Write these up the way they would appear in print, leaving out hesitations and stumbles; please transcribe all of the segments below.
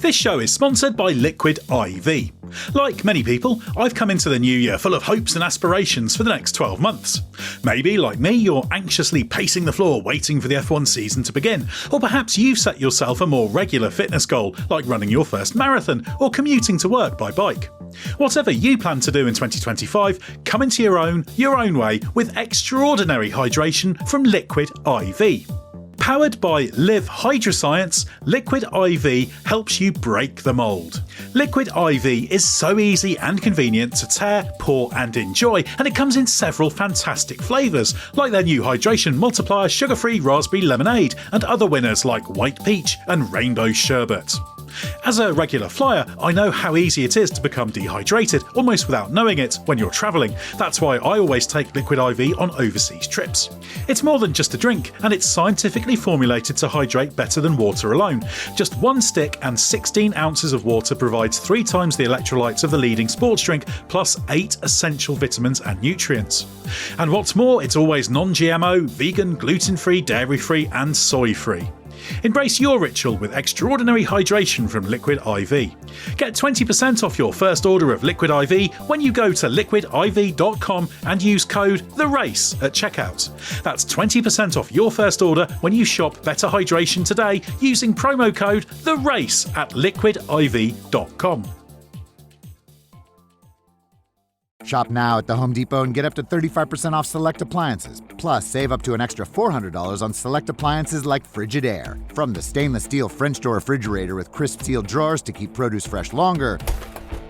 This show is sponsored by Liquid IV. Like many people, I've come into the new year full of hopes and aspirations for the next 12 months. Maybe, like me, you're anxiously pacing the floor waiting for the F1 season to begin, or perhaps you've set yourself a more regular fitness goal, like running your first marathon or commuting to work by bike. Whatever you plan to do in 2025, come into your own way with extraordinary hydration from Liquid IV. Powered by Live Hydroscience, Liquid IV helps you break the mould. Liquid IV is so easy and convenient to tear, pour and enjoy, and it comes in several fantastic flavours, like their new Hydration Multiplier Sugar-Free Raspberry Lemonade, and other winners like White Peach and Rainbow Sherbet. As a regular flyer, I know how easy it is to become dehydrated, almost without knowing it, when you're travelling. That's why I always take Liquid IV on overseas trips. It's more than just a drink, and it's scientifically formulated to hydrate better than water alone. Just one stick and 16 ounces of water provides 3 times the electrolytes of the leading sports drink, plus 8 essential vitamins and nutrients. And what's more, it's always non-GMO, vegan, gluten-free, dairy-free and soy-free. Embrace your ritual with extraordinary hydration from Liquid IV. Get 20% off your first order of Liquid IV when you go to liquidiv.com and use code THERACE at checkout. That's 20% off your first order when you shop Better Hydration today using promo code THERACE at liquidiv.com. Shop now at the Home Depot and get up to 35% off select appliances. Plus, save up to an extra $400 on select appliances like Frigidaire. From the stainless steel French door refrigerator with crisp steel drawers to keep produce fresh longer,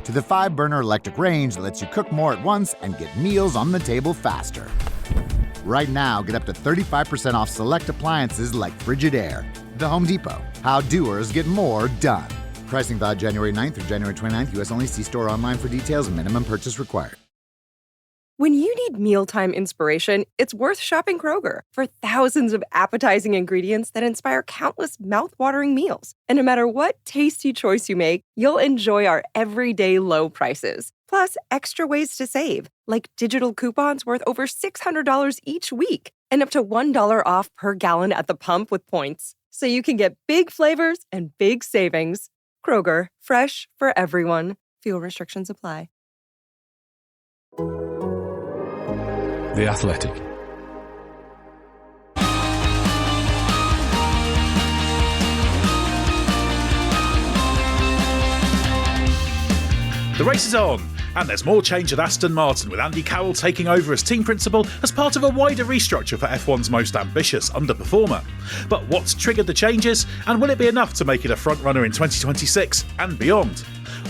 to the 5-burner electric range that lets you cook more at once and get meals on the table faster. Right now, get up to 35% off select appliances like Frigidaire. The Home Depot. How doers get more done. Pricing valid January 9th through January 29th. U.S. only. See store online for details and minimum purchase required. When you need mealtime inspiration, it's worth shopping Kroger for thousands of appetizing ingredients that inspire countless mouth-watering meals. And no matter what tasty choice you make, you'll enjoy our everyday low prices. Plus, extra ways to save, like digital coupons worth over $600 each week and up to $1 off per gallon at the pump with points. So you can get big flavors and big savings. Kroger, fresh for everyone. Fuel restrictions apply. The Athletic. The race is on, and there's more change at Aston Martin, with Andy Cowell taking over as team principal as part of a wider restructure for F1's most ambitious underperformer. But what's triggered the changes, and will it be enough to make it a frontrunner in 2026 and beyond?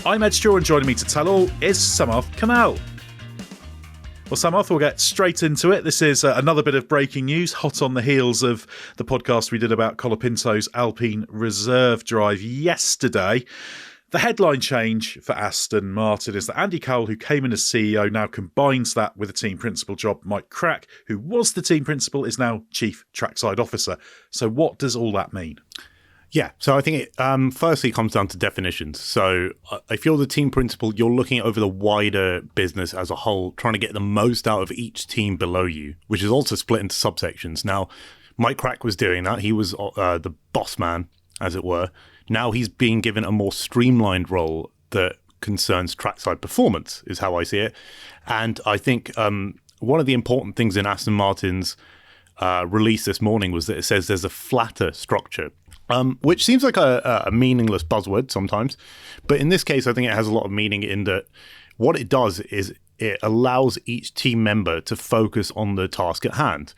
I'm Edd Straw, and joining me to tell all is Samarth Kanal. Well, Samarth, we'll get straight into it. This is another bit of breaking news, hot on the heels of the podcast we did about Colapinto's Alpine Reserve Drive yesterday. The headline change for Aston Martin is that Andy Cowell, who came in as CEO, now combines that with a team principal job. Mike Krack, who was the team principal, is now chief trackside officer. So what does all that mean? Yeah, so I think it firstly comes down to definitions. So if you're the team principal, you're looking over the wider business as a whole, trying to get the most out of each team below you, which is also split into subsections. Now, Mike Krack was doing that. He was the boss man, as it were. Now he's being given a more streamlined role that concerns trackside performance, is how I see it. And I think one of the important things in Aston Martin's release this morning was that it says there's a flatter structure. Which seems like a meaningless buzzword sometimes. But in this case, I think it has a lot of meaning in that what it does is it allows each team member to focus on the task at hand.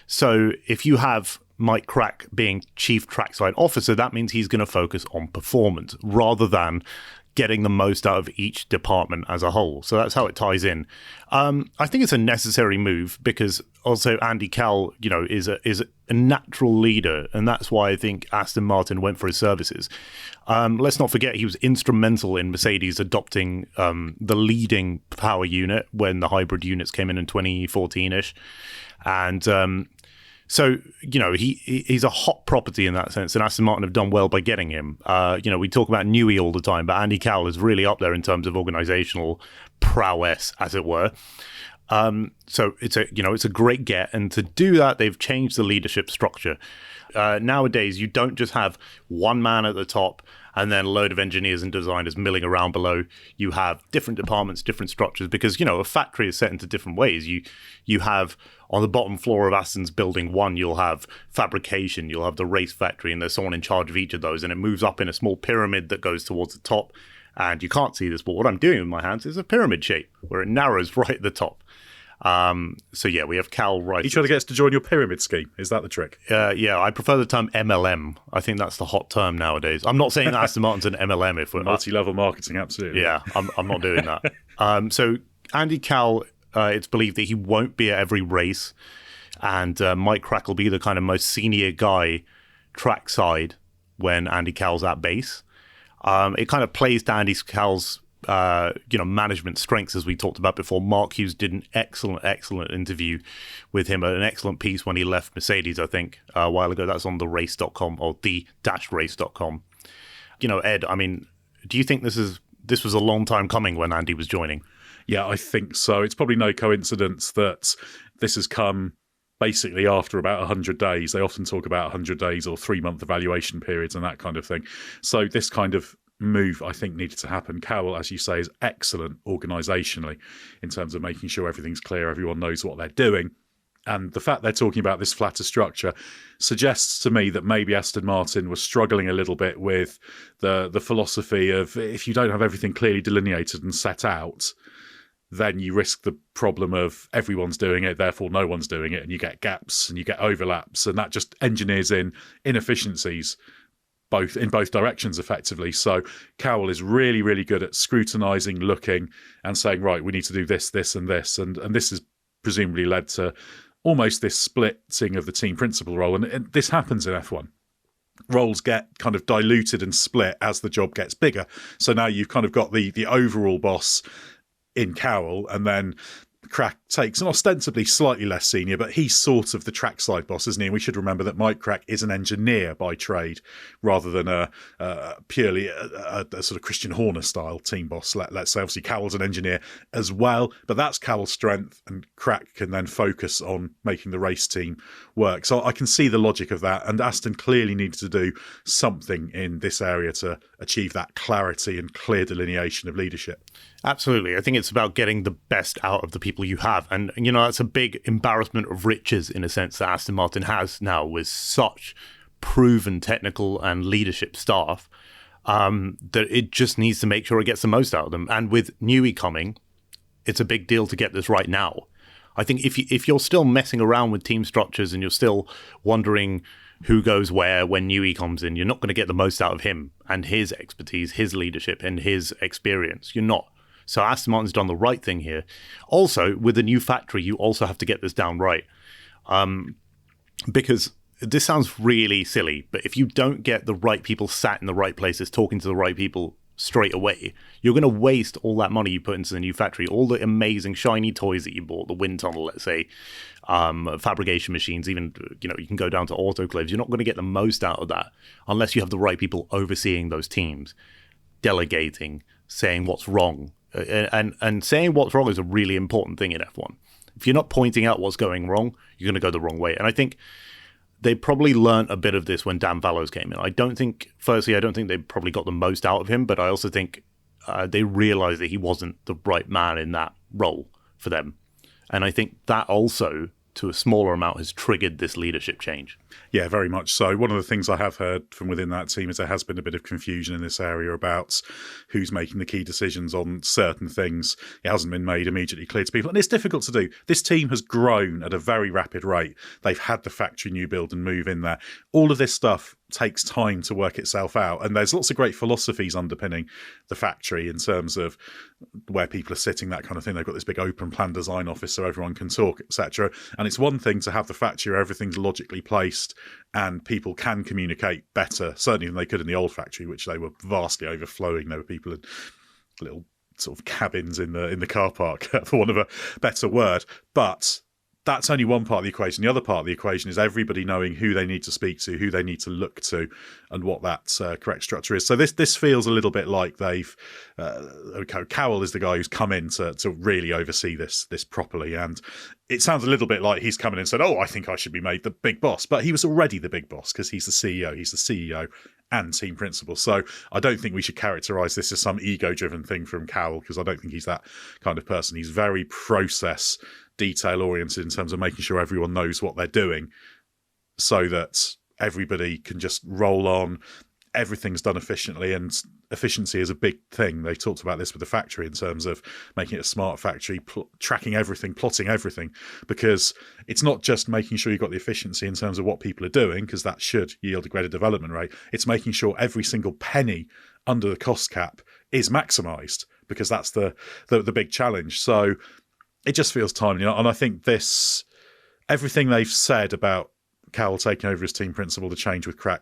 So if you have Mike Krack being chief trackside officer, that means he's going to focus on performance rather than getting the most out of each department as a whole. So that's how it ties in. I think it's a necessary move because also Andy Cowell, is a natural leader, and that's why I think Aston Martin went for his services. Let's not forget he was instrumental in Mercedes adopting the leading power unit when the hybrid units came in 2014-ish. And so, he's a hot property in that sense, and Aston Martin have done well by getting him. We talk about Newey all the time, but Andy Cowell is really up there in terms of organizational prowess, as it were. So it's a great get, and to do that, they've changed the leadership structure. Nowadays, you don't just have one man at the top and then a load of engineers and designers milling around below. You have different departments, different structures, because, a factory is set into different ways. You have on the bottom floor of Aston's building 1, you'll have fabrication, you'll have the race factory, and there's someone in charge of each of those, and it moves up in a small pyramid that goes towards the top. And you can't see this, but what I'm doing with my hands is a pyramid shape where it narrows right at the top. So yeah, we have Cowell right. You trying to get us to join your pyramid scheme? Is that the trick? Yeah, I prefer the term MLM. I think that's the hot term nowadays. I'm not saying Aston Martin's an MLM. If we're multi-level marketing, absolutely. Yeah, I'm not doing that. So Andy Cowell, it's believed that he won't be at every race, and Mike Krack will be the kind of most senior guy trackside when Andy Cowell's at base. It kind of plays to Andy Cowell's management strengths, as we talked about before. Mark Hughes did an excellent interview with him, an excellent piece when he left Mercedes, I think, a while ago. That's on the race.com or the-race.com. Ed, I mean, do you think this was a long time coming when Andy was joining? Yeah, I think so. It's probably no coincidence that this has come basically after about 100 days. They often talk about 100 days or 3-month evaluation periods and that kind of thing. So this kind of move, I think, needed to happen. Cowell, as you say, is excellent organisationally in terms of making sure everything's clear, everyone knows what they're doing. And the fact they're talking about this flatter structure suggests to me that maybe Aston Martin was struggling a little bit with the philosophy of, if you don't have everything clearly delineated and set out, then you risk the problem of everyone's doing it, therefore no one's doing it, and you get gaps and you get overlaps, and that just engineers in inefficiencies in both directions effectively. So Cowell is really, really good at scrutinising, looking, and saying, right, we need to do this, this, and this. And this has presumably led to almost this splitting of the team principal role. And this happens in F1. Roles get kind of diluted and split as the job gets bigger. So now you've kind of got the overall boss in Cowell, and then Krack takes an ostensibly slightly less senior, but he's sort of the trackside boss, isn't he? And we should remember that Mike Krack is an engineer by trade rather than a purely a sort of Christian Horner style team boss. Let's say, obviously Cowell's an engineer as well, but that's Cowell's strength, and Krack can then focus on making the race team work. So I can see the logic of that, and Aston clearly needed to do something in this area to achieve that clarity and clear delineation of leadership. Absolutely. I think it's about getting the best out of the people you have. And, that's a big embarrassment of riches in a sense that Aston Martin has now with such proven technical and leadership staff that it just needs to make sure it gets the most out of them. And with Newey coming, it's a big deal to get this right now. I think if you're still messing around with team structures and you're still wondering who goes where when Newey comes in, you're not going to get the most out of him and his expertise, his leadership, and his experience. You're not. So Aston Martin's done the right thing here. Also, with the new factory, you also have to get this down right. Because this sounds really silly, but if you don't get the right people sat in the right places, talking to the right people straight away, you're going to waste all that money you put into the new factory, all the amazing shiny toys that you bought, the wind tunnel, let's say, fabrication machines, even, you can go down to autoclaves. You're not going to get the most out of that unless you have the right people overseeing those teams, delegating, saying what's wrong. And saying what's wrong is a really important thing in F1. If you're not pointing out what's going wrong, you're going to go the wrong way. And I think they probably learned a bit of this when Dan Fallows came in. I don't think they probably got the most out of him, but I also think they realized that he wasn't the right man in that role for them. And I think that also, to a smaller amount, has triggered this leadership change. Yeah, very much so. One of the things I have heard from within that team is there has been a bit of confusion in this area about who's making the key decisions on certain things. It hasn't been made immediately clear to people, and it's difficult to do. This team has grown at a very rapid rate. They've had the factory new build and move in there. All of this stuff takes time to work itself out, and there's lots of great philosophies underpinning the factory in terms of where people are sitting, that kind of thing. They've got this big open plan design office so everyone can talk, etc. And it's one thing to have the factory where everything's logically placed and people can communicate better, certainly than they could in the old factory, which they were vastly overflowing. There were people in little sort of cabins in the car park, for want of a better word. But that's only one part of the equation. The other part of the equation is everybody knowing who they need to speak to, who they need to look to, and what that correct structure is. So this feels a little bit like they've Cowell is the guy who's come in to really oversee this properly, and it sounds a little bit like he's come in and said, "Oh, I think I should be made the big boss," but he was already the big boss because he's the CEO. He's the CEO and team principle. So I don't think we should characterise this as some ego-driven thing from Cowell, because I don't think he's that kind of person. He's very process, detail-oriented in terms of making sure everyone knows what they're doing so that everybody can just roll on. Everything's done efficiently, and efficiency is a big thing. They talked about this with the factory in terms of making it a smart factory, tracking everything, plotting everything, because it's not just making sure you've got the efficiency in terms of what people are doing, because that should yield a greater development rate. It's making sure every single penny under the cost cap is maximised, because that's the big challenge. So it just feels timely. And I think everything they've said about Cowell taking over as team principal, the change with Krack,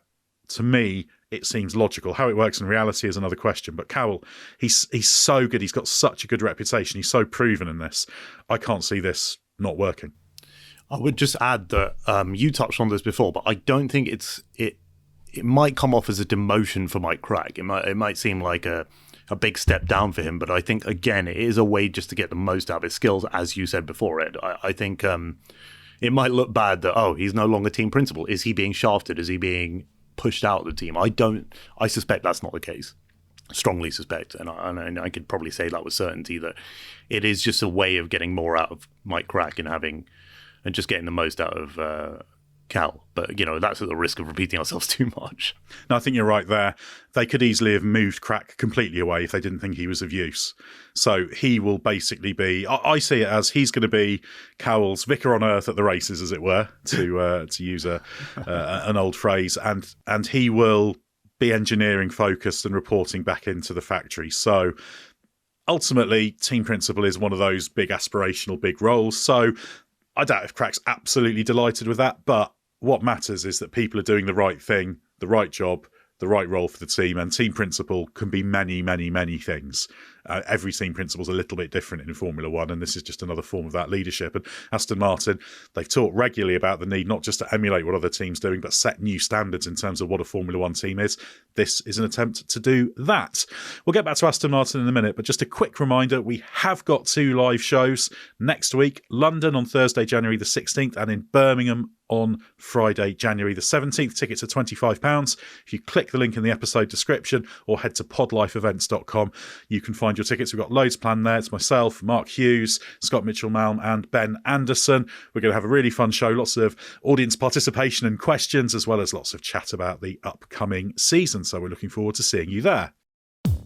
to me, it seems logical. How it works in reality is another question. But Cowell, he's so good. He's got such a good reputation. He's so proven in this. I can't see this not working. I would just add that you touched on this before, but I don't think it might come off as a demotion for Mike Krack. It might seem like a big step down for him, but I think, again, it is a way just to get the most out of his skills, as you said before, Ed. I think it might look bad that, he's no longer team principal. Is he being shafted? Is he being pushed out of the team? I suspect that's not the case. Strongly suspect, and I could probably say that with certainty, that it is just a way of getting more out of Mike Krack and just getting the most out of Cal. But that's at the risk of repeating ourselves too much. No, I think you're right there. They could easily have moved Krack completely away if they didn't think he was of use. So he will basically be, I see it as he's going to be Cowell's vicar on earth at the races, as it were, to use an old phrase, and he will be engineering focused and reporting back into the factory. So ultimately, team principal is one of those big aspirational big roles. So I doubt if Krack's absolutely delighted with that, but what matters is that people are doing the right thing, the right job, the right role for the team, and team principal can be many, many, many things. Every team principal is a little bit different in Formula One, and this is just another form of that leadership. And Aston Martin, they've talked regularly about the need not just to emulate what other teams are doing, but set new standards in terms of what a Formula One team is. This is an attempt to do that. We'll get back to Aston Martin in a minute, but just a quick reminder, we have got 2 live shows next week, London on Thursday, January the 16th, and in Birmingham on Friday, January the 17th. Tickets are £25. If you click the link in the episode description or head to podlifeevents.com, you can find your tickets. We've got loads planned there. It's myself, Mark Hughes, Scott Mitchell-Malm and Ben Anderson. We're going to have a really fun show, lots of audience participation and questions, as well as lots of chat about the upcoming season. So we're looking forward to seeing you there.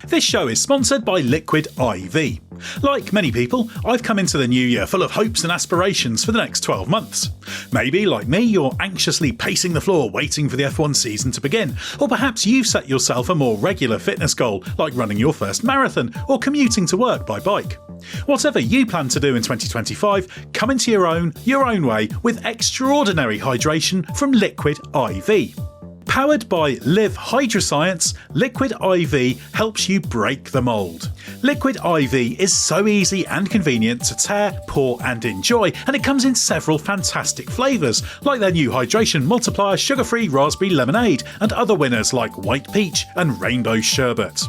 This show is sponsored by Liquid IV. Like many people, I've come into the new year full of hopes and aspirations for the next 12 months. Maybe, like me, you're anxiously pacing the floor waiting for the F1 season to begin, or perhaps you've set yourself a more regular fitness goal, like running your first marathon or commuting to work by bike. Whatever you plan to do in 2025, come into your own way with extraordinary hydration from Liquid IV. Powered by Live Hydroscience, Liquid IV helps you break the mould. Liquid IV is so easy and convenient to tear, pour and enjoy, and it comes in several fantastic flavours, like their new Hydration Multiplier Sugar-Free Raspberry Lemonade, and other winners like White Peach and Rainbow Sherbet.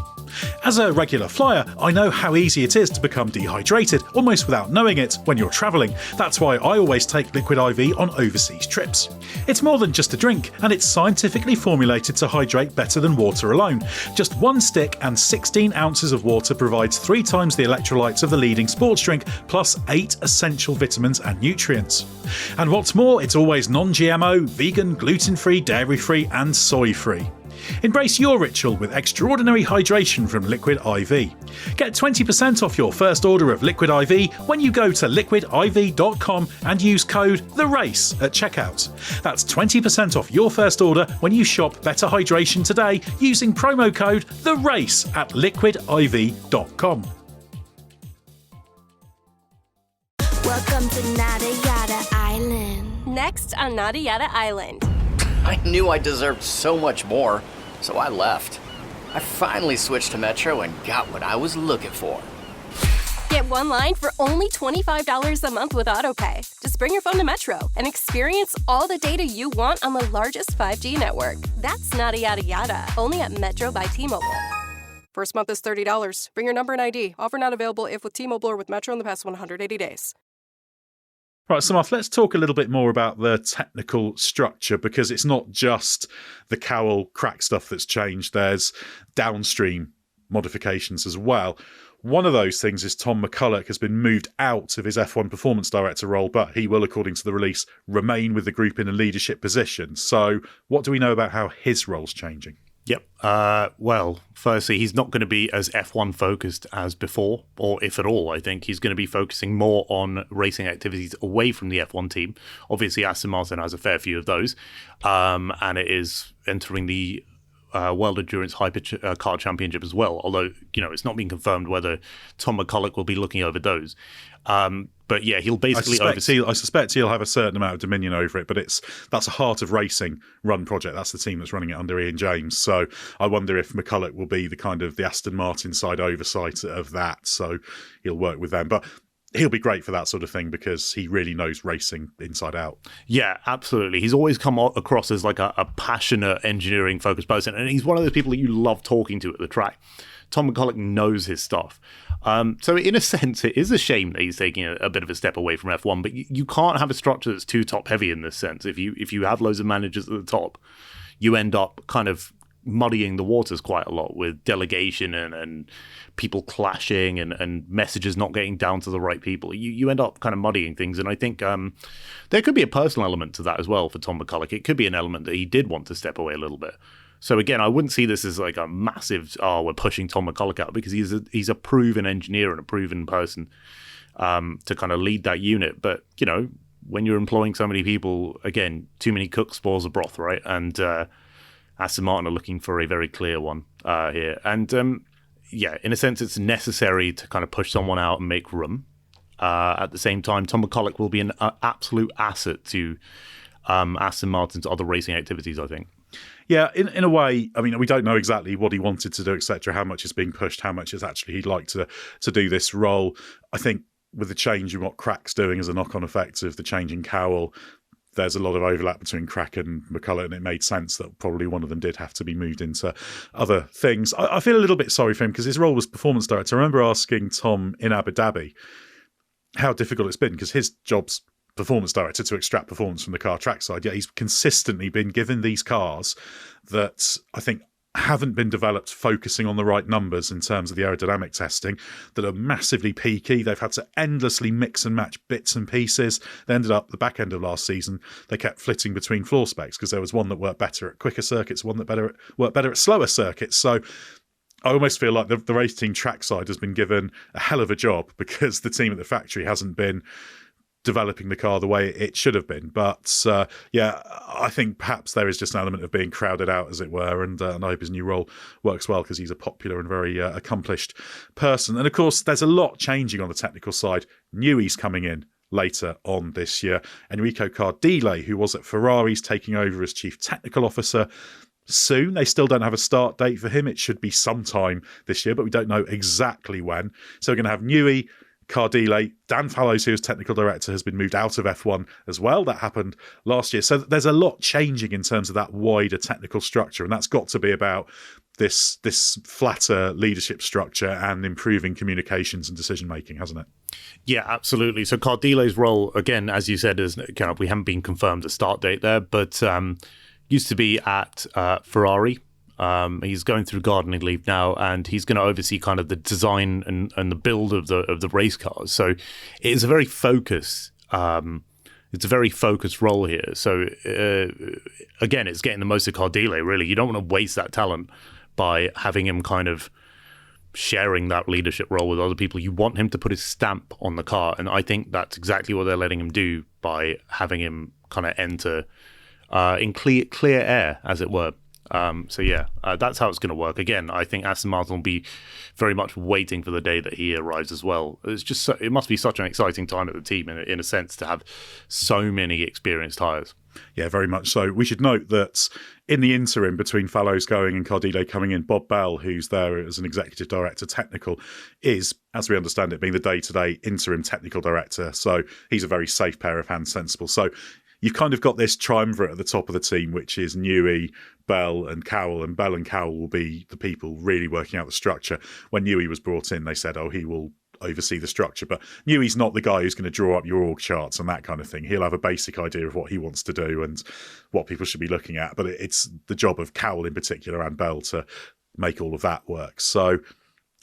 As a regular flyer, I know how easy it is to become dehydrated, almost without knowing it, when you're travelling. That's why I always take Liquid IV on overseas trips. It's more than just a drink, and it's scientifically formulated to hydrate better than water alone. Just 1 stick and 16 ounces of water provides 3 times the electrolytes of the leading sports drink, plus 8 essential vitamins and nutrients. And what's more, it's always non-GMO, vegan, gluten-free, dairy-free and soy-free. Embrace your ritual with extraordinary hydration from Liquid IV. Get 20% off your first order of Liquid IV when you go to liquidiv.com and use code THERACE at checkout. That's 20% off your first order when you shop Better Hydration today using promo code THERACE at liquidiv.com. Welcome to Nada Yada Island. Next on Nada Yada Island. I knew I deserved so much more, so I left. I finally switched to Metro and got what I was looking for. Get one line for only $25 a month with AutoPay. Just bring your phone to Metro and experience all the data you want on the largest 5G network. That's Nada Yada Yada, only at Metro by T-Mobile. First month is $30. Bring your number and ID. Offer not available if with T-Mobile or with Metro in the past 180 days. Right, Samarth, let's talk a little bit more about the technical structure, because it's not just the Cowell Krack stuff that's changed. There's downstream modifications as well. One of those things is Tom McCullough has been moved out of his F1 performance director role, but he will, according to the release, remain with the group in a leadership position. So what do we know about how his role's changing? Yep. Well, firstly, he's not going to be as F1 focused as before, or if at all. I think he's going to be focusing more on racing activities away from the F1 team. Obviously, Aston Martin has a fair few of those, and it is entering the World Endurance Hypercar Championship as well, although, it's not been confirmed whether Tom McCullough will be looking over those. But yeah, he'll basically I suspect he'll have a certain amount of dominion over it, but that's a Heart of Racing run project. That's the team that's running it under Ian James. So I wonder if McCullough will be the Aston Martin side oversight of that. So he'll work with them. But he'll be great for that sort of thing because he really knows racing inside out. Yeah, absolutely. He's always come across as like a passionate engineering focused person, and he's one of those people that you love talking to at the track. Tom McCullough knows his stuff. So in a sense, it is a shame that he's taking a bit of a step away from F1, but you can't have a structure that's too top heavy in this sense. If you have loads of managers at the top, you end up kind of muddying the waters quite a lot with delegation and people clashing and messages not getting down to the right people. You end up kind of muddying things, and I think there could be a personal element to that as well for Tom McCullough. It could be an element that he did want to step away a little bit. So again, I wouldn't see this as like a massive, we're pushing Tom McCullough out, because he's a proven engineer and a proven person to kind of lead that unit. But, when you're employing so many people, again, too many cooks spoils the broth, right? And Aston Martin are looking for a very clear one here. And in a sense, it's necessary to kind of push someone out and make room. At the same time, Tom McCullough will be an absolute asset to Aston Martin's other racing activities, I think. Yeah, in a way, I mean, we don't know exactly what he wanted to do, etc., how much is being pushed, how much is actually he'd like to do this role. I think with the change in what Krack's doing as a knock-on effect of the change in Cowell, there's a lot of overlap between Krack and McCullough, and it made sense that probably one of them did have to be moved into other things. I feel a little bit sorry for him because his role was performance director. I remember asking Tom in Abu Dhabi how difficult it's been, because his job's performance director to extract performance from the car trackside. Yet he's consistently been given these cars that I think haven't been developed focusing on the right numbers in terms of the aerodynamic testing, that are massively peaky. They've had to endlessly mix and match bits and pieces. They ended up, the back end of last season, they kept flitting between floor specs because there was one that worked better at quicker circuits, one that worked better at slower circuits. So I almost feel like the race team trackside has been given a hell of a job because the team at the factory hasn't been developing the car the way it should have been. But I think perhaps there is just an element of being crowded out, as it were, and I hope his new role works well because he's a popular and very accomplished person. And of course, there's a lot changing on the technical side. Newey's coming in later on this year. Enrico Cardile, who was at Ferrari's, taking over as chief technical officer soon. They still don't have a start date for him. It should be sometime this year, but we don't know exactly when. So we're going to have Newey, Cardile, Dan Fallows, who was technical director, has been moved out of F1 as well. That happened last year. So there's a lot changing in terms of that wider technical structure, and that's got to be about this flatter leadership structure and improving communications and decision making, hasn't it? Yeah, absolutely. So Cardile's role, again, as you said, is kind of, we haven't been confirmed the start date there, but used to be at Ferrari. He's going through gardening leave now, and he's going to oversee kind of the design and the build of the race cars. So it is a very focused. It's a very focused role here. So again, it's getting the most of Cardile. Really, you don't want to waste that talent by having him kind of sharing that leadership role with other people. You want him to put his stamp on the car, and I think that's exactly what they're letting him do by having him kind of enter in clear air, as it were. That's how it's going to work. Again, I think Aston Martin will be very much waiting for the day that he arrives as well. It's just it must be such an exciting time at the team, in a sense, to have so many experienced hires. Yeah, very much so. We should note that in the interim between Fallows going and Cardile coming in, Bob Bell, who's there as an executive director technical, is, as we understand it, being the day-to-day interim technical director. So he's a very safe pair of hands, sensible. So you've kind of got this triumvirate at the top of the team, which is Newey, Bell and Cowell, and Bell and Cowell will be the people really working out the structure. When Newey was brought in, they said, he will oversee the structure. But Newey's not the guy who's going to draw up your org charts and that kind of thing. He'll have a basic idea of what he wants to do and what people should be looking at. But it's the job of Cowell in particular and Bell to make all of that work. So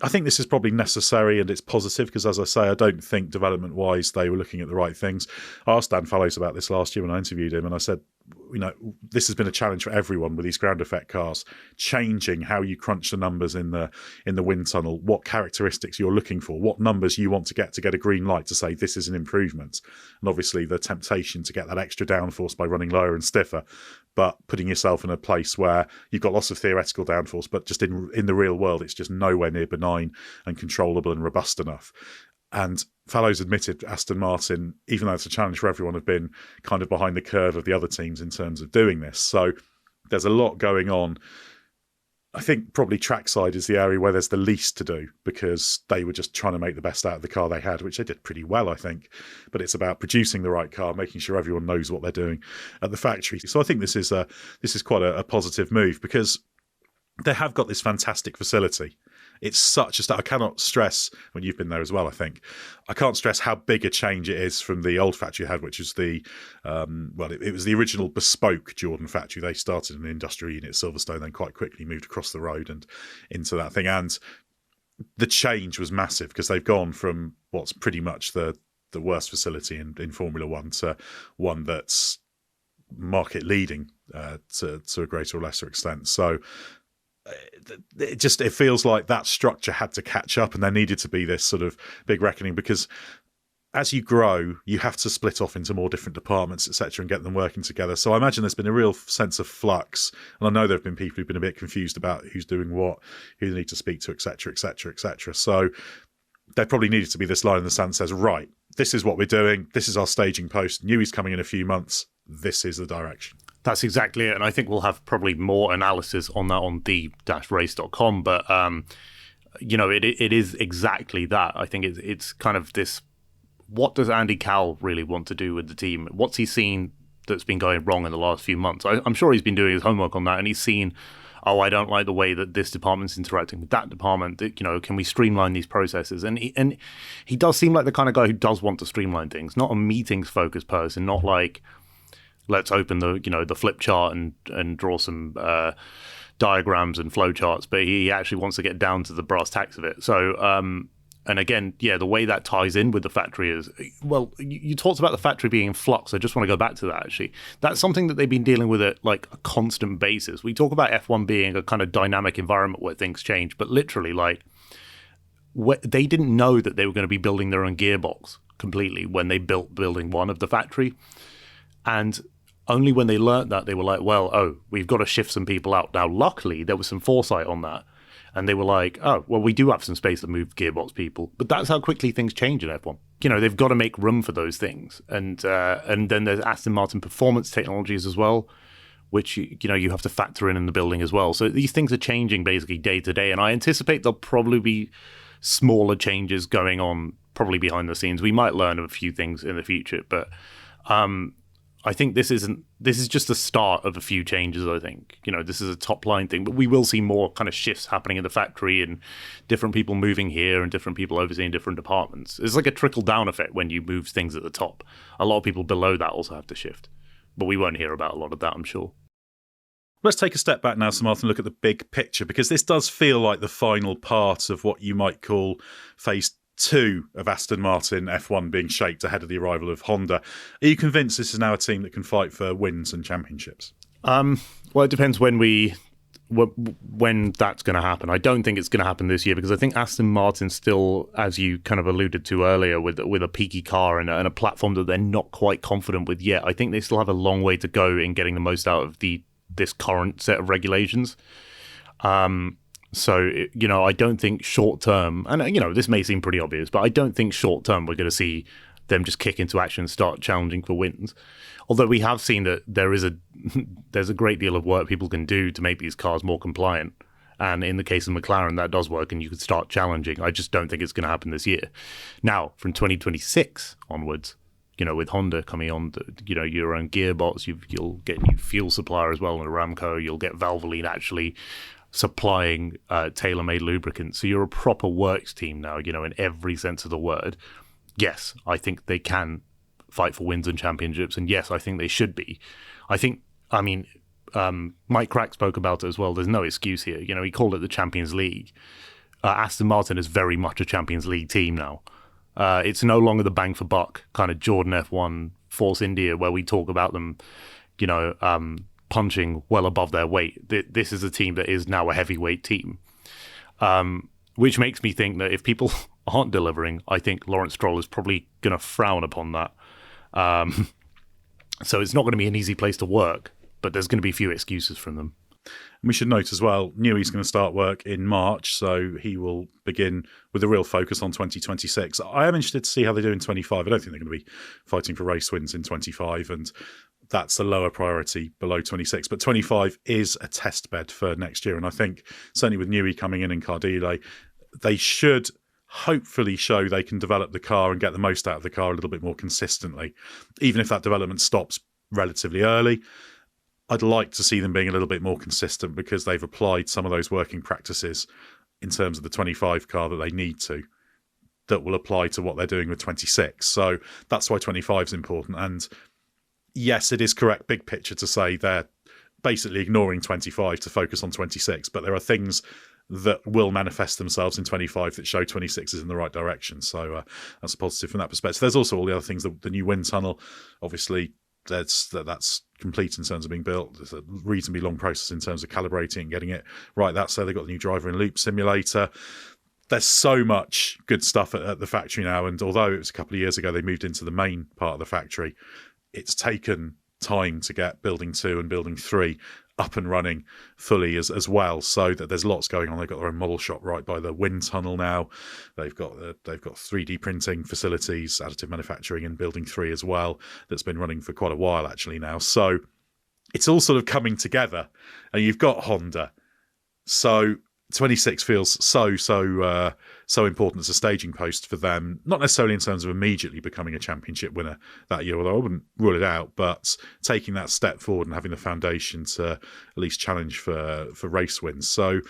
I think this is probably necessary and it's positive because, as I say, I don't think development-wise they were looking at the right things. I asked Dan Fallows about this last year when I interviewed him, and I said, this has been a challenge for everyone with these ground effect cars, changing how you crunch the numbers in the wind tunnel, what characteristics you're looking for, what numbers you want to get a green light to say this is an improvement. And obviously the temptation to get that extra downforce by running lower and stiffer, but putting yourself in a place where you've got lots of theoretical downforce, but just in the real world, it's just nowhere near benign and controllable and robust enough. And Fallows admitted Aston Martin, even though it's a challenge for everyone, have been kind of behind the curve of the other teams in terms of doing this. So there's a lot going on. I think probably trackside is the area where there's the least to do because they were just trying to make the best out of the car they had, which they did pretty well, I think. But it's about producing the right car, making sure everyone knows what they're doing at the factory. So I think this is quite a positive move because they have got this fantastic facility. It's such a start. I cannot stress, when you've been there as well, I think, I can't stress how big a change it is from the old factory you had, which was it was the original bespoke Jordan factory. They started in an industrial unit at Silverstone, then quite quickly moved across the road and into that thing. And the change was massive because they've gone from what's pretty much the worst facility in Formula One to one that's market leading to a greater or lesser extent. So it feels like that structure had to catch up and there needed to be this sort of big reckoning because as you grow, you have to split off into more different departments, etc., and get them working together. So I imagine there's been a real sense of flux. And I know there have been people who've been a bit confused about who's doing what, who they need to speak to, etc., etc., etc. So there probably needed to be this line in the sand that says, right, this is what we're doing. This is our staging post. Newey's coming in a few months. This is the direction. That's exactly it. And I think we'll have probably more analysis on that on the-race.com. But, it is exactly that. I think it's kind of this, what does Andy Cowell really want to do with the team? What's he seen that's been going wrong in the last few months? I'm sure he's been doing his homework on that and he's seen, I don't like the way that this department's interacting with that department. Can we streamline these processes? And he does seem like the kind of guy who does want to streamline things, not a meetings-focused person, not like, let's open the flip chart and draw some diagrams and flow charts, but he actually wants to get down to the brass tacks of it. So, and again, the way that ties in with the factory is, well, you talked about the factory being in flux. I just want to go back to that, actually. That's something that they've been dealing with at like a constant basis. We talk about F1 being a kind of dynamic environment where things change, but literally, they didn't know that they were going to be building their own gearbox completely when they built building one of the factory. And only when they learned that, they were like, we've got to shift some people out. Now, luckily, there was some foresight on that. And they were like, we do have some space to move gearbox people. But that's how quickly things change in F1. They've got to make room for those things. And then there's Aston Martin performance technologies as well, which, you have to factor in the building as well. So these things are changing basically day to day. And I anticipate there'll probably be smaller changes going on probably behind the scenes. We might learn of a few things in the future, but I think this is just the start of a few changes, I think. This is a top line thing, but we will see more kind of shifts happening in the factory and different people moving here and different people overseeing different departments. It's like a trickle down effect when you move things at the top. A lot of people below that also have to shift, but we won't hear about a lot of that, I'm sure. Let's take a step back now, Samarth, and look at the big picture, because this does feel like the final part of what you might call phase 2 of Aston Martin F1 being shaped ahead of the arrival of Honda. Are you convinced this is now a team that can fight for wins and championships? Well, it depends when that's going to happen. I don't think it's going to happen this year because I think Aston Martin still, as you kind of alluded to earlier, with a peaky car and a platform that they're not quite confident with yet. I think they still have a long way to go in getting the most out of this current set of regulations. So, I don't think short term, and, this may seem pretty obvious, but I don't think short term we're going to see them just kick into action and start challenging for wins. Although we have seen that there's a great deal of work people can do to make these cars more compliant. And in the case of McLaren, that does work and you could start challenging. I just don't think it's going to happen this year. Now, from 2026 onwards, with Honda coming on, your own gearbox, you'll get new fuel supplier as well in Aramco. You'll get Valvoline actually supplying tailor-made lubricants. So you're a proper works team now, in every sense of the word. Yes, I think they can fight for wins and championships, and yes, I think they should be. Mike Krack spoke about it as well. There's no excuse here. He called it the Champions League. Aston Martin is very much a Champions League team now. It's no longer the bang for buck kind of Jordan F1 Force India where we talk about them, punching well above their weight. This is a team that is now a heavyweight team, which makes me think that if people aren't delivering, I think Lawrence Stroll is probably going to frown upon that. So it's not going to be an easy place to work, but there's going to be few excuses from them. We should note as well, Newey's going to start work in March, so he will begin with a real focus on 2026. I am interested to see how they do in 25. I don't think they're going to be fighting for race wins in 25, and that's a lower priority below 26. But 25 is a test bed for next year, and I think certainly with Newey coming in and Cardile, they should hopefully show they can develop the car and get the most out of the car a little bit more consistently, even if that development stops relatively early. I'd like to see them being a little bit more consistent because they've applied some of those working practices in terms of the 25 car that they need to, that will apply to what they're doing with 26. So that's why 25 is important. And yes, it is correct, big picture, to say they're basically ignoring 25 to focus on 26. But there are things that will manifest themselves in 25 that show 26 is in the right direction. So that's a positive from that perspective. There's also all the other things, the new wind tunnel, obviously, that's complete in terms of being built. There's a reasonably long process in terms of calibrating and getting it right. That's so they've got the new driver in loop simulator. There's so much good stuff at the factory now, and although it was a couple of years ago they moved into the main part of the factory, it's taken time to get building 2 and building 3 up and running fully as well, so that there's lots going on. They've got their own model shop right by the wind tunnel now. They've got 3D printing facilities, additive manufacturing in building 3 as well, that's been running for quite a while actually now. So it's all sort of coming together, and you've got Honda. So 26 feels so important as a staging post for them, not necessarily in terms of immediately becoming a championship winner that year, although I wouldn't rule it out, but taking that step forward and having the foundation to at least challenge for race wins. So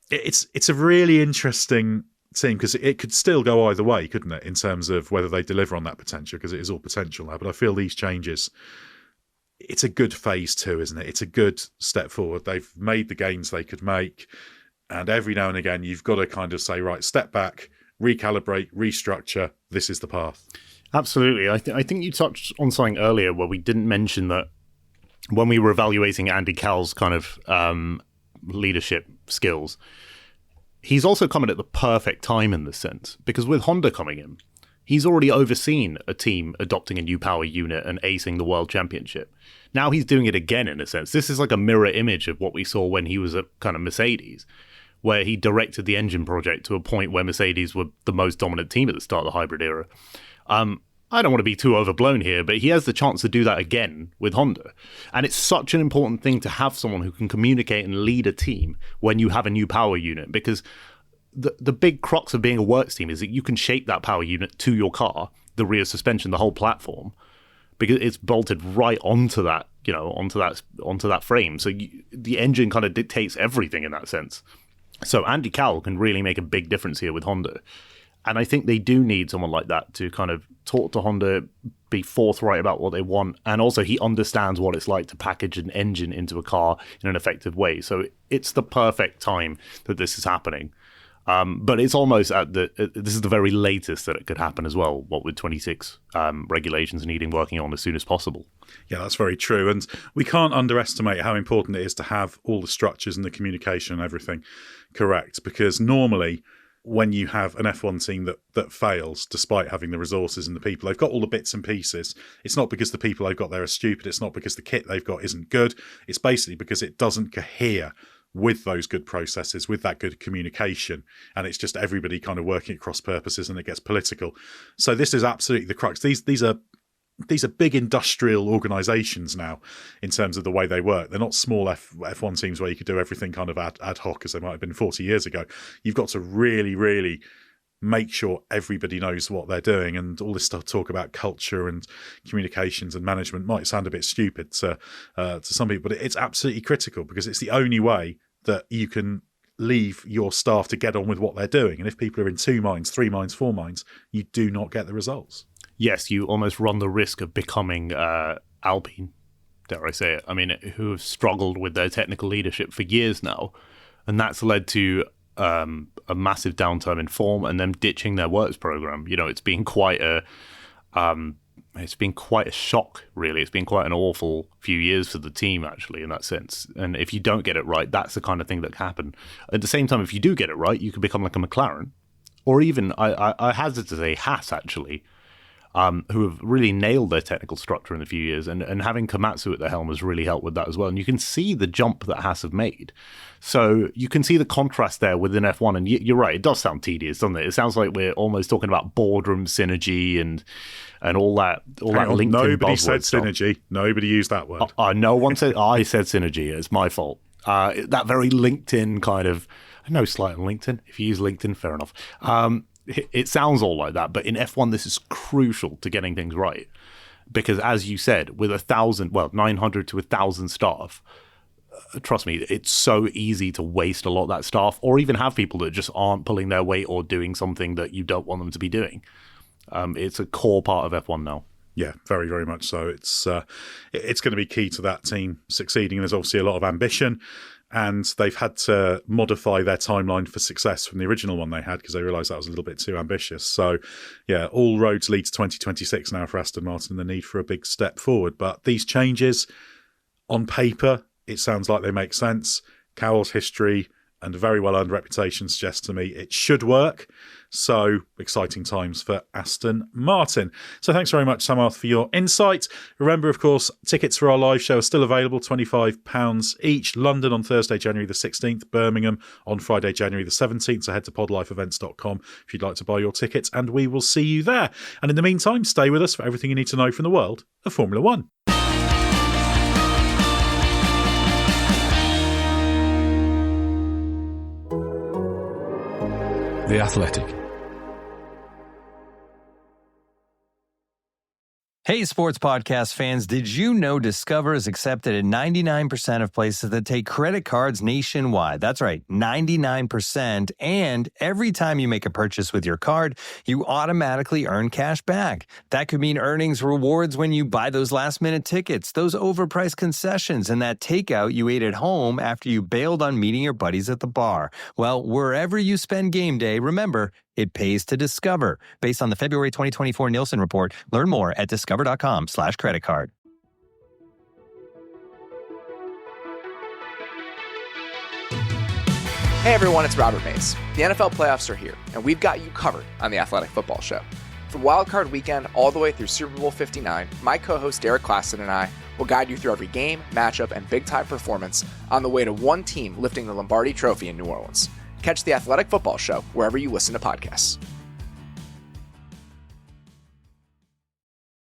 it's a really interesting team, because it could still go either way, couldn't it, in terms of whether they deliver on that potential, because it is all potential now. But I feel these changes, it's a good phase 2, isn't it? It's a good step forward. They've made the gains they could make. And every now and again, you've got to kind of say, right, step back, recalibrate, restructure. This is the path. Absolutely. I think you touched on something earlier where we didn't mention that when we were evaluating Andy Cowell's kind of leadership skills, he's also coming at the perfect time in this sense, because with Honda coming in, he's already overseen a team adopting a new power unit and acing the World Championship. Now he's doing it again in a sense. This is like a mirror image of what we saw when he was at kind of Mercedes, where he directed the engine project to a point where Mercedes were the most dominant team at the start of the hybrid era. I don't want to be too overblown here, but he has the chance to do that again with Honda. And it's such an important thing to have someone who can communicate and lead a team when you have a new power unit, because the big crux of being a works team is that you can shape that power unit to your car, the rear suspension, the whole platform, because it's bolted right onto that, onto that frame. So the engine kind of dictates everything in that sense. So Andy Cowell can really make a big difference here with Honda. And I think they do need someone like that to kind of talk to Honda, be forthright about what they want. And also he understands what it's like to package an engine into a car in an effective way. So it's the perfect time that this is happening. But it's almost this is the very latest that it could happen as well, what with 26 regulations needing working on as soon as possible. Yeah, that's very true. And we can't underestimate how important it is to have all the structures and the communication and everything correct, because normally when you have an F1 team that fails, despite having the resources and the people, they've got all the bits and pieces. It's not because the people they've got there are stupid. It's not because the kit they've got isn't good. It's basically because it doesn't cohere with those good processes, with that good communication, and it's just everybody kind of working at cross purposes, and it gets political. So this is absolutely the crux. These are big industrial organisations now in terms of the way they work. They're not small F1 teams where you could do everything kind of ad hoc as they might have been 40 years ago. You've got to really, really make sure everybody knows what they're doing, and all this stuff, talk about culture and communications and management, might sound a bit stupid to some people, but it's absolutely critical, because it's the only way that you can leave your staff to get on with what they're doing. And if people are in 2 minds, 3 minds, 4 minds, you do not get the results. Yes, you almost run the risk of becoming Alpine, dare I say it. I mean, who have struggled with their technical leadership for years now. And that's led to a massive downturn in form and them ditching their works program. You know, it's been quite a shock, really. It's been quite an awful few years for the team, actually, in that sense. And if you don't get it right, that's the kind of thing that can happen. At the same time, if you do get it right, you could become like a McLaren, or even, I hazard to say, Haas, actually, who have really nailed their technical structure in a few years. And having Komatsu at the helm has really helped with that as well. And you can see the jump that Haas have made. So you can see the contrast there within F1. And you're right, it does sound tedious, doesn't it? It sounds like we're almost talking about boardroom synergy and all that LinkedIn Nobody buzzword said stuff. synergy. Nobody used that word. No one said. I said synergy. It's my fault. That very LinkedIn kind of. I know slight on LinkedIn. If you use LinkedIn, fair enough. It sounds all like that, but in F1, this is crucial to getting things right. Because as you said, with 900 to 1,000 staff, trust me, it's so easy to waste a lot of that staff, or even have people that just aren't pulling their weight or doing something that you don't want them to be doing. It's a core part of F1 now. Yeah, very, very much so. It's going to be key to that team succeeding. There's obviously a lot of ambition, and they've had to modify their timeline for success from the original one they had because they realised that was a little bit too ambitious. So, yeah, all roads lead to 2026 now for Aston Martin and the need for a big step forward. But these changes, on paper, it sounds like they make sense. Cowell's history and a very well-earned reputation suggests to me it should work. So, exciting times for Aston Martin. So thanks very much, Samarth, for your insight. Remember, of course, tickets for our live show are still available, £25 each. London on Thursday, January the 16th. Birmingham on Friday, January the 17th. So head to podlifeevents.com if you'd like to buy your tickets, and we will see you there. And in the meantime, stay with us for everything you need to know from the world of Formula One. The Athletic. Hey, sports podcast fans, did you know Discover is accepted at 99% of places that take credit cards nationwide? That's right, 99%. And every time you make a purchase with your card, you automatically earn cash back. That could mean earnings rewards when you buy those last-minute tickets, those overpriced concessions, and that takeout you ate at home after you bailed on meeting your buddies at the bar. Well, wherever you spend game day, remember, it pays to Discover. Based on the February 2024 Nielsen report, learn more at discover.com/credit card. Hey everyone, it's Robert Mays. The NFL playoffs are here, and we've got you covered on the Athletic Football Show. From Wild Card Weekend all the way through Super Bowl 59, my co-host Derek Klassen and I will guide you through every game, matchup, and big-time performance on the way to one team lifting the Lombardi Trophy in New Orleans. Catch the Athletic Football Show wherever you listen to podcasts.